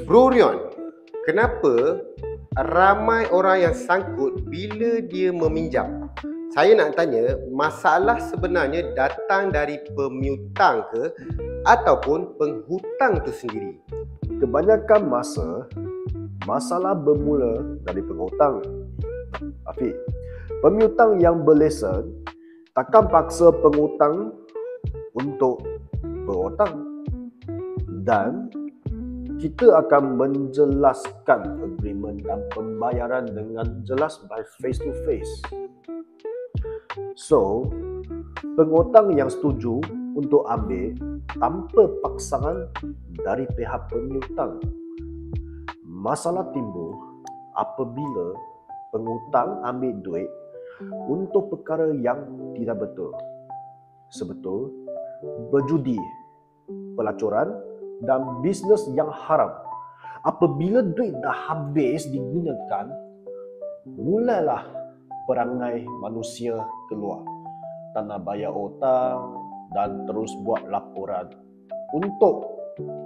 Bro Rion, kenapa ramai orang yang sangkut bila dia meminjam? Saya nak tanya, masalah sebenarnya datang dari pemiutang ke ataupun penghutang tu sendiri? Kebanyakan masa, masalah bermula dari penghutang. Afiq, pemiutang yang berlesen takkan paksa penghutang untuk berhutang. Dan kita akan menjelaskan agreement dan pembayaran dengan jelas by face to face. So, penghutang yang setuju untuk ambil tanpa paksaan dari pihak pemiutang. Masalah timbul apabila penghutang ambil duit untuk perkara yang tidak betul. Sebetul, berjudi, pelacuran dan bisnes yang haram. Apabila duit dah habis digunakan, mulailah perangai manusia keluar. Tak nak bayar hutang dan terus buat laporan untuk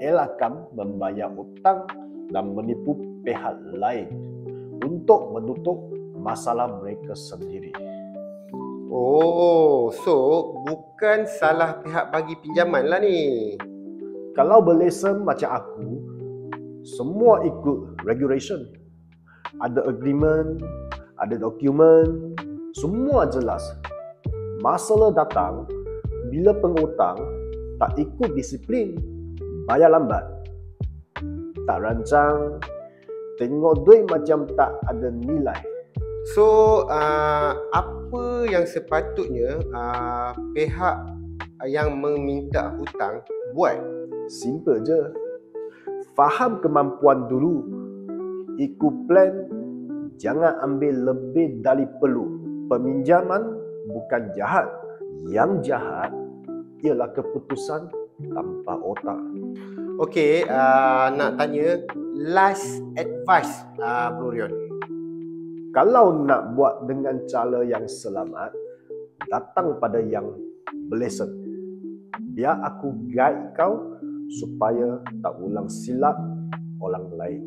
elakkan membayar hutang dan menipu pihak lain untuk menutup masalah mereka sendiri. Oh, so bukan salah pihak bagi pinjaman lah ni. Kalau berlesen macam aku, semua ikut regulation. Ada agreement, ada dokumen, semua jelas. Masalah datang bila penghutang tak ikut disiplin, bayar lambat, tak rancang, tengok duit macam tak ada nilai. So, apa yang sepatutnya pihak yang meminta hutang buat? Simple je. Faham kemampuan dulu. Ikut plan, jangan ambil lebih dari perlu. Peminjaman bukan jahat. Yang jahat ialah keputusan tanpa otak. Okey, nak tanya last advice Bro Rion. Kalau nak buat dengan cara yang selamat, datang pada yang berlesen. Biar aku guide kau supaya tak ulang silap orang lain.